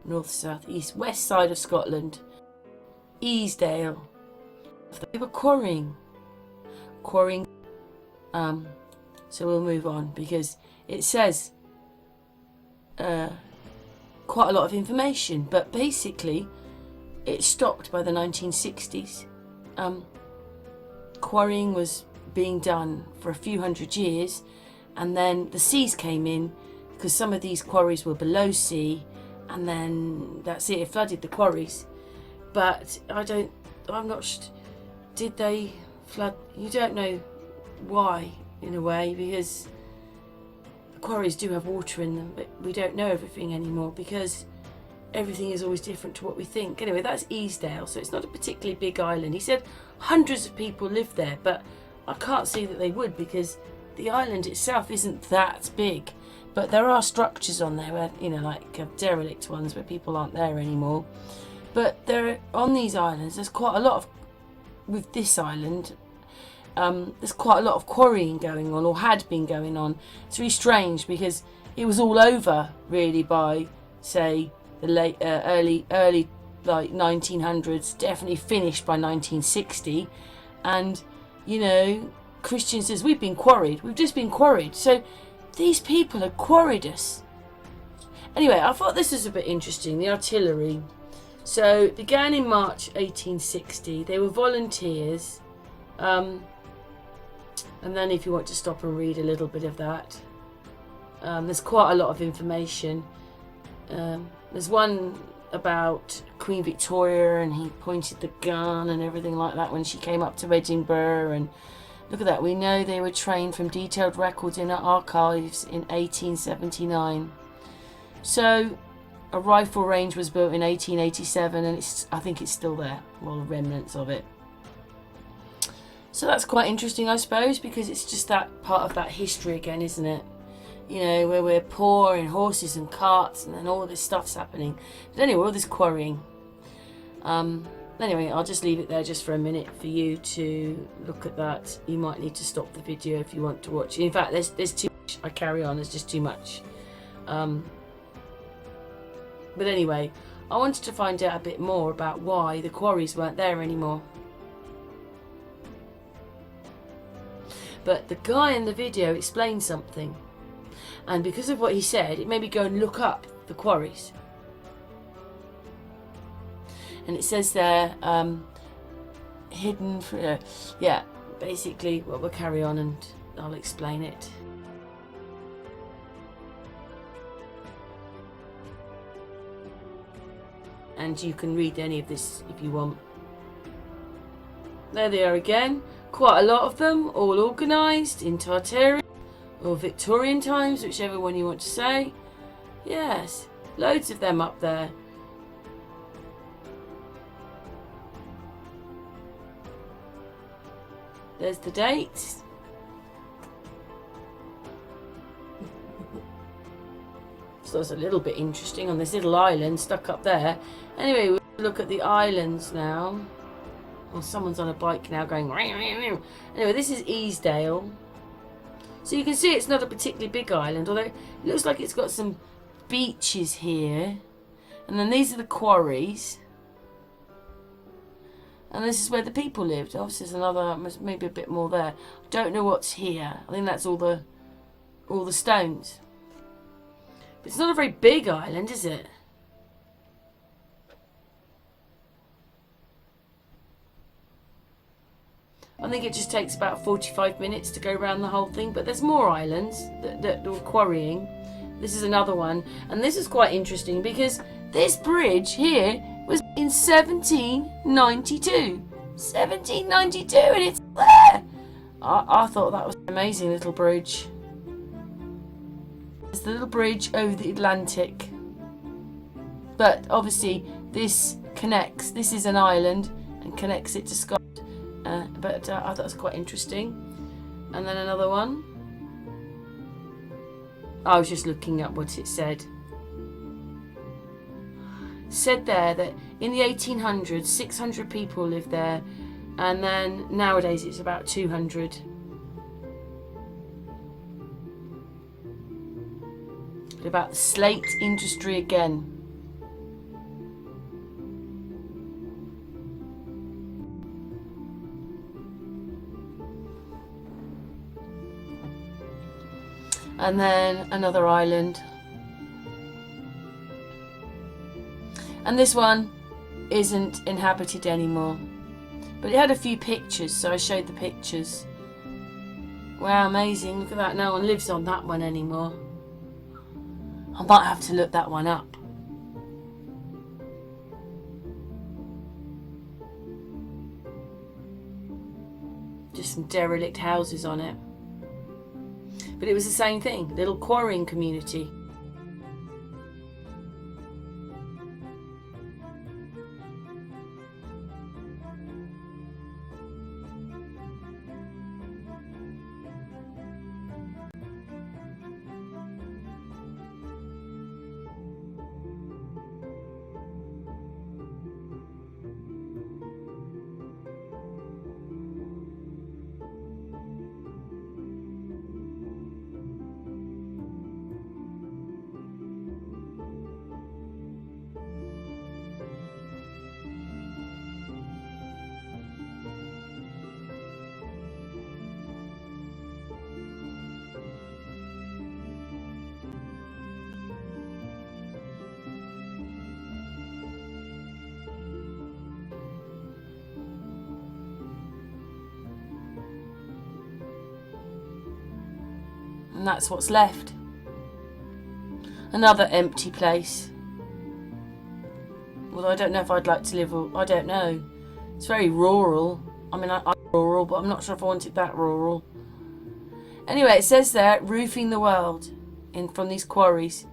north, south, east, west side of Scotland. Easdale. They were quarrying. So we'll move on because it says quite a lot of information, but basically it stopped by the 1960s. Quarrying was being done for a few hundred years, and then the seas came in because some of these quarries were below sea, and then that's it flooded the quarries. But I'm not did they flood? You don't know why, in a way, because the quarries do have water in them, but we don't know everything anymore because everything is always different to what we think. Anyway, that's Easdale, so it's not a particularly big island. He said hundreds of people live there, but I can't see that they would because the island itself isn't that big. But there are structures on there where, you know, like derelict ones where people aren't there anymore. But there, on these islands, there's quite a lot of, with this island, there's quite a lot of quarrying going on, or had been going on. It's really strange because it was all over really by, say, the late, early like 1900s, definitely finished by 1960. And, you know, Christian says, we've just been quarried. So these people had quarried us. Anyway, I thought this was a bit interesting, the artillery. So it began in March 1860. They were volunteers. And then if you want to stop and read a little bit of that, there's quite a lot of information. There's one about Queen Victoria, and he pointed the gun and everything like that when she came up to Edinburgh. And look at that, we know they were trained from detailed records in our archives in 1879. So a rifle range was built in 1887, and I think it's still there, well, remnants of it. So that's quite interesting, I suppose, because it's just that part of that history again, isn't it? You know, where we're poor in horses and carts, and then all this stuff's happening. But anyway, all this quarrying. Anyway, I'll just leave it there just for a minute for you to look at that. You might need to stop the video if you want to watch. In fact, there's too much. I carry on. There's just too much. But anyway, I wanted to find out a bit more about why the quarries weren't there anymore. But the guy in the video explained something. And because of what he said, it made me go and look up the quarries. And it says there, hidden for, yeah, basically, well, we'll carry on and I'll explain it. And you can read any of this if you want. There they are again. Quite a lot of them, all organised in Tartaria or Victorian times, whichever one you want to say. Yes, loads of them up there. There's the dates. So it's a little bit interesting on this little island stuck up there. Anyway, we'll look at the islands now. Oh, someone's on a bike now going. Anyway, this is Easdale. So you can see it's not a particularly big island, although it looks like it's got some beaches here. And then these are the quarries. And this is where the people lived. Obviously there's another, maybe a bit more there. Don't know what's here. I think that's all the stones. But it's not a very big island, is it? I think it just takes about 45 minutes to go around the whole thing, but there's more islands that were quarrying. This is another one, and this is quite interesting because this bridge here was in 1792. 1792, and it's there! I thought that was an amazing little bridge. It's the little bridge over the Atlantic. But obviously this connects, this is an island and connects it to Scotland. But I thought it was quite interesting. And then another one. I was just looking at what it said. It said there that in the 1800s, 600 people lived there, and then nowadays it's about 200. About the slate industry again. And then another island. And this one isn't inhabited anymore. But it had a few pictures, so I showed the pictures. Wow, amazing. Look at that. No one lives on that one anymore. I might have to look that one up. Just some derelict houses on it. But it was the same thing. Little quarrying community. And that's what's left. Another empty place. Although I don't know if I'd like to live, I don't know. It's very rural. I mean, I'm rural, but I'm not sure if I want it that rural. Anyway, it says there, roofing the world from these quarries.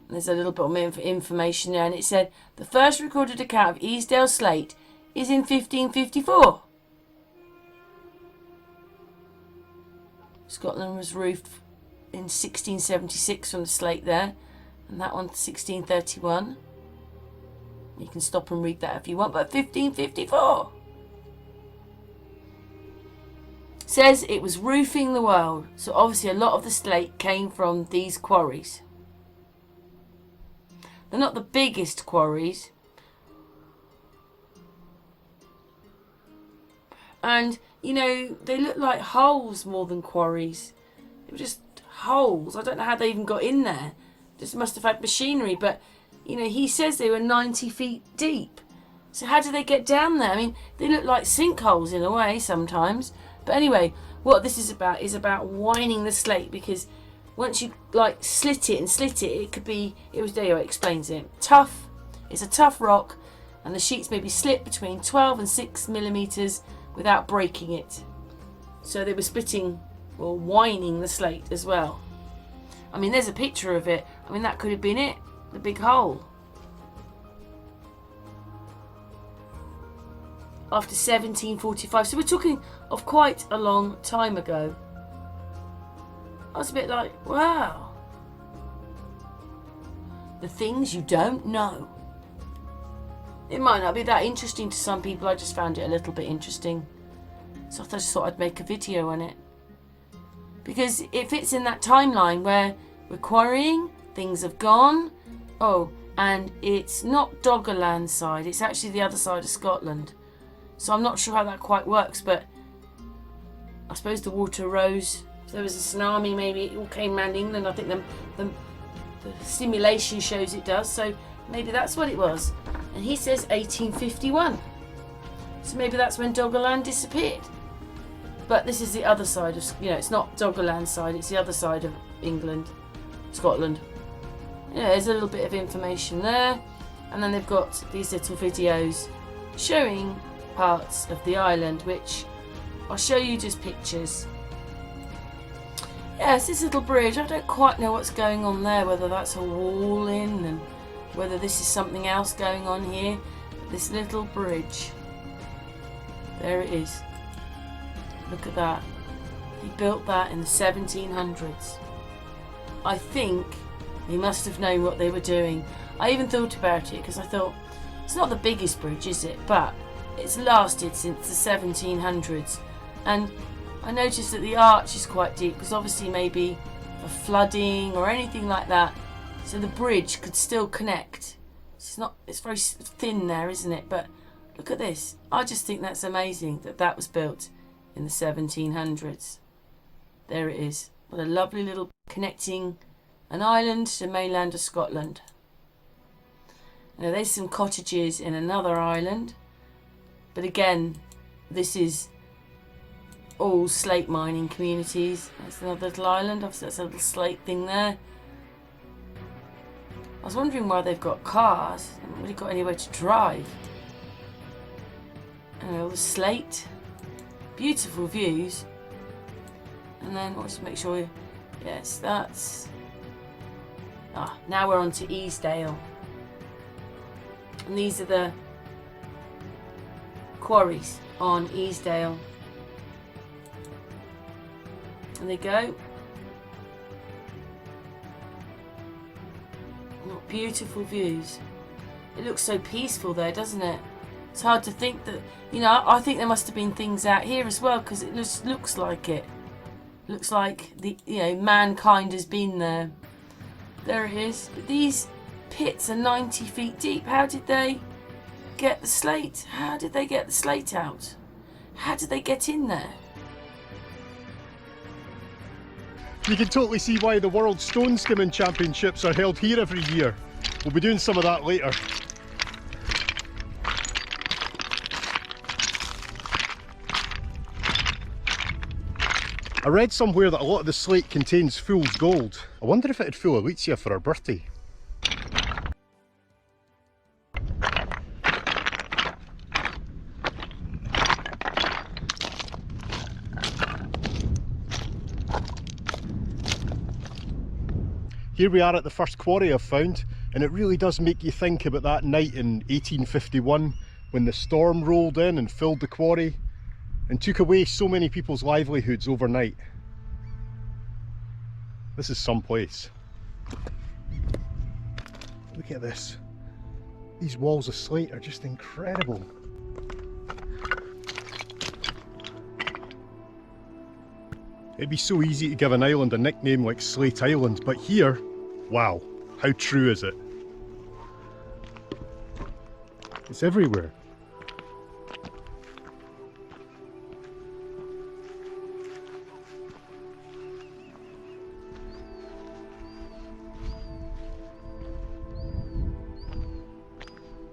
There's a little bit of information there, and it said, the first recorded account of Easdale Slate is in 1554. Scotland was roofed in 1676 from the slate there, and that one 1631. You can stop and read that if you want, but 1554 says it was roofing the world. So obviously a lot of the slate came from these quarries. They're not the biggest quarries, and you know, they look like holes more than quarries. They were just holes. I don't know how they even got in there. Just must have had machinery. But, you know, he says they were 90 feet deep. So how do they get down there? I mean, they look like sinkholes in a way sometimes. But anyway, what this is about winding the slate. Because once you, like, slit it, it could be, there it explains it. Tough. It's a tough rock. And the sheets may be slit between 12 and 6 millimeters without breaking it. So they were splitting or wining the slate as well. I mean, there's a picture of it. I mean, that could have been it, the big hole. After 1745, so we're talking of quite a long time ago. I was a bit like, wow. The things you don't know. It might not be that interesting to some people. I just found it a little bit interesting. So I just thought I'd make a video on it. Because it fits in that timeline where we're quarrying, things have gone. Oh, and it's not Doggerland side. It's actually the other side of Scotland. So I'm not sure how that quite works. But I suppose the water rose. If there was a tsunami, maybe it all came around England. I think the simulation shows it does. So maybe that's what it was. And he says 1851. So maybe that's when Doggerland disappeared. But this is the other side of, it's not Doggerland side, it's the other side of England, Scotland. Yeah, there's a little bit of information there. And then they've got these little videos showing parts of the island, which I'll show you just pictures. Yes, this little bridge, I don't quite know what's going on there, whether that's a wall in and whether this is something else going on here. This little bridge. There it is. Look at that. He built that in the 1700s. I think he must have known what they were doing. I even thought about it because I thought, it's not the biggest bridge, is it? But it's lasted since the 1700s. And I noticed that the arch is quite deep because obviously maybe for flooding or anything like that. So the bridge could still connect. It's very thin there, isn't it? But look at this. I just think that's amazing that was built in the 1700s. There it is. What a lovely little connecting an island to the mainland of Scotland. Now there's some cottages in another island, but again, this is all slate mining communities. That's another little island. Obviously that's a little slate thing there. I was wondering why they've got cars. They haven't really got anywhere to drive. And all the slate. Beautiful views. And then let's just make sure. Yes, that's. Now we're on to Easdale. And these are the quarries on Easdale. And they go. What beautiful views. It looks so peaceful there, doesn't it? It's hard to think that, you know, I think there must have been things out here as well, because it just looks like it. Looks like mankind has been there. There it is. But these pits are 90 feet deep. How did they get the slate? How did they get the slate out? How did they get in there? You can totally see why the World Stone Skimming Championships are held here every year. We'll be doing some of that later. I read somewhere that a lot of the slate contains fool's gold. I wonder if it'd fool Alicia for her birthday. Here we are at the first quarry I've found, and it really does make you think about that night in 1851 when the storm rolled in and filled the quarry and took away so many people's livelihoods overnight. This is some place. Look at this. These walls of slate are just incredible. It'd be so easy to give an island a nickname like Slate Island, but here, wow, how true is it? It's everywhere.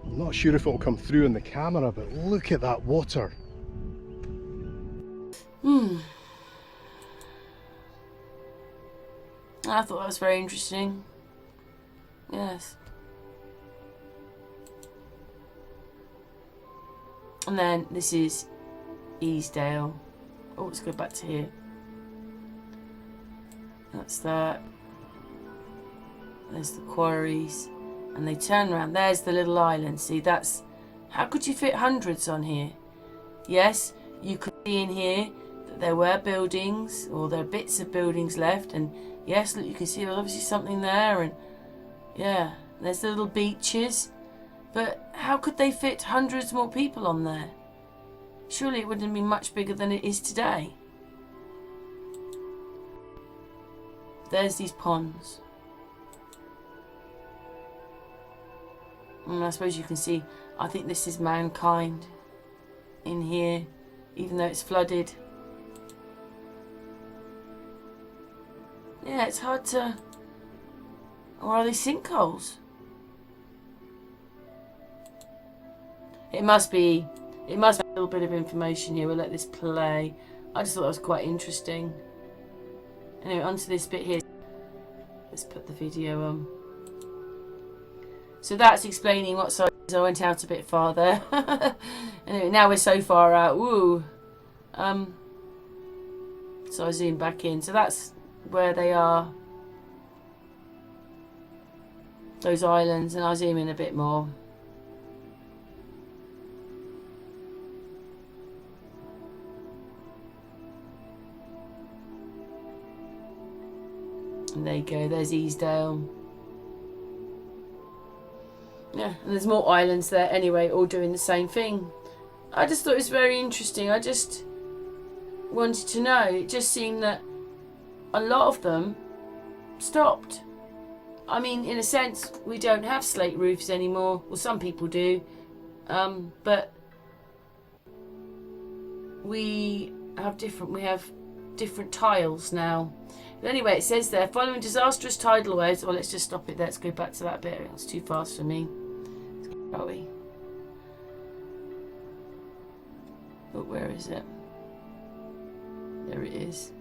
I'm not sure if it'll come through in the camera, but look at that water. I thought that was very interesting. Yes. And then this is Easdale. Oh, let's go back to here. That's that. There's the quarries. And they turn around. There's the little island. See, that's... How could you fit hundreds on here? Yes, you could see in here that there were buildings, or there are bits of buildings left, and yes, look, you can see there's obviously something there, and yeah, there's the little beaches. But how could they fit hundreds more people on there? Surely it wouldn't be much bigger than it is today. There's these ponds. And I suppose you can see, I think this is mankind in here, even though it's flooded. Yeah, it's hard to... Or are they sinkholes? It must be a little bit of information here. We'll let this play. I just thought that was quite interesting. Anyway, onto this bit here. Let's put the video on. So that's explaining what size. I went out a bit farther. Anyway, now we're so far out. Woo. So I zoom back in. So that's where they are. Those islands, and I'll zoom in a bit more. And there you go, there's Easdale. Yeah, and there's more islands there anyway, all doing the same thing. I just thought it was very interesting. I just wanted to know. It just seemed that a lot of them stopped. I mean, in a sense, we don't have slate roofs anymore. Well, some people do. But we have different tiles now. But anyway, it says there, following disastrous tidal waves. Well, let's just stop it there. Let's go back to that bit. It's too fast for me. Shall we? Oh, where is it? There it is.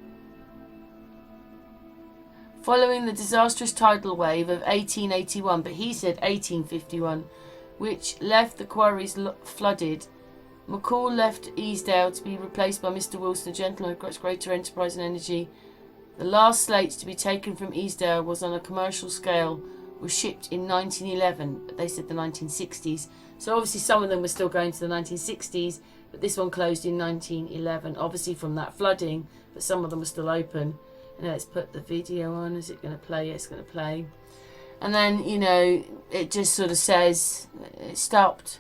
Following the disastrous tidal wave of 1881, but he said 1851, which left the quarries flooded, McCall left Easdale to be replaced by Mr. Wilson, a gentleman who got greater enterprise and energy. The last slates to be taken from Easdale was on a commercial scale, was shipped in 1911, but they said the 1960s. So obviously some of them were still going to the 1960s, but this one closed in 1911, obviously from that flooding, but some of them were still open. And let's put the video on. Is it going to play? Yeah, it's going to play. And then, you know, it just sort of says it stopped.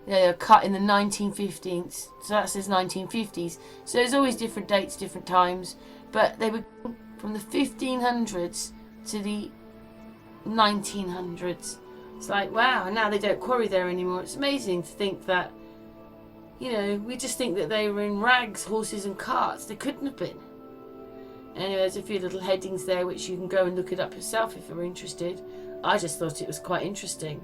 They were cut in the 1950s. So that says 1950s. So there's always different dates, different times. But they were from the 1500s to the 1900s. It's like, wow, and now they don't quarry there anymore. It's amazing to think that, you know, we just think that they were in rags, horses and carts. They couldn't have been. Anyway, there's a few little headings there which you can go and look it up yourself if you're interested. I just thought it was quite interesting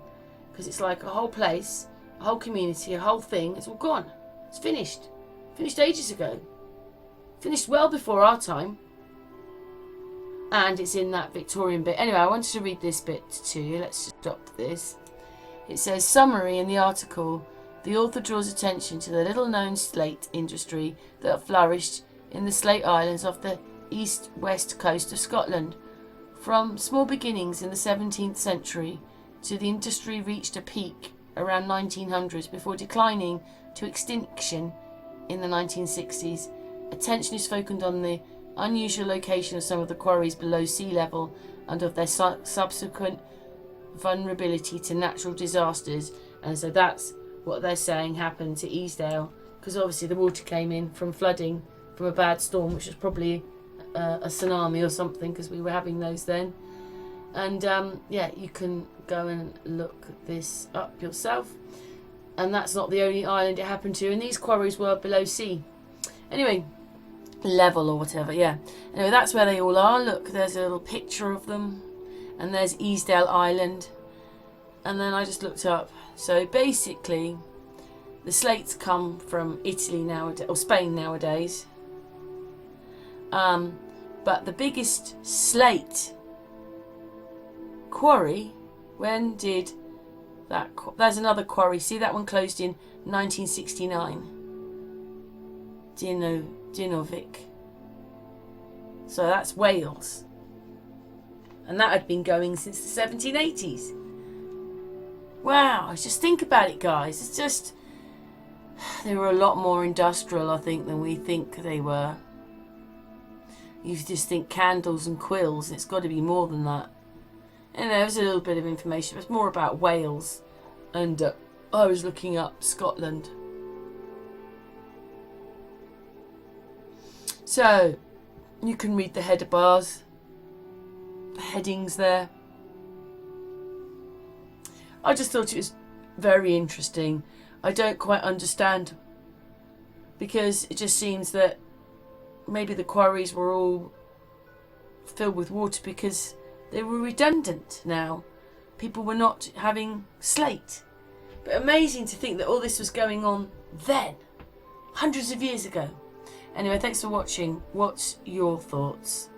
because it's like a whole place, a whole community, a whole thing. It's all gone. It's finished. Finished ages ago. Finished well before our time. And it's in that Victorian bit. Anyway, I wanted to read this bit to you. Let's just stop this. It says, summary in the article. The author draws attention to the little-known slate industry that flourished in the Slate Islands off the east-west coast of Scotland. From small beginnings in the 17th century to the industry reached a peak around 1900 before declining to extinction in the 1960s. Attention is focused on the unusual location of some of the quarries below sea level and of their subsequent vulnerability to natural disasters. And so that's what they're saying happened to Easdale, because obviously the water came in from flooding from a bad storm, which was probably a tsunami or something, because we were having those then. And yeah, you can go and look this up yourself. And that's not the only island it happened to, and these quarries were below sea. Anyway, level or whatever, yeah. Anyway, that's where they all are. Look, there's a little picture of them, and there's Easdale Island. And then I just looked up. So basically, the slates come from Italy nowadays, or Spain nowadays. But the biggest slate quarry, when did that? There's another quarry. See, that one closed in 1969. Dinovic. So that's Wales. And that had been going since the 1780s. Wow, just think about it, guys. It's just, they were a lot more industrial, I think, than we think they were. You just think candles and quills, and it's got to be more than that. And there was a little bit of information. It was more about Wales, and I was looking up Scotland. So, you can read the header bars, the headings there. I just thought it was very interesting. I don't quite understand, because it just seems that maybe the quarries were all filled with water because they were redundant now. People were not having slate. But amazing to think that all this was going on then, hundreds of years ago. Anyway, thanks for watching. What's your thoughts?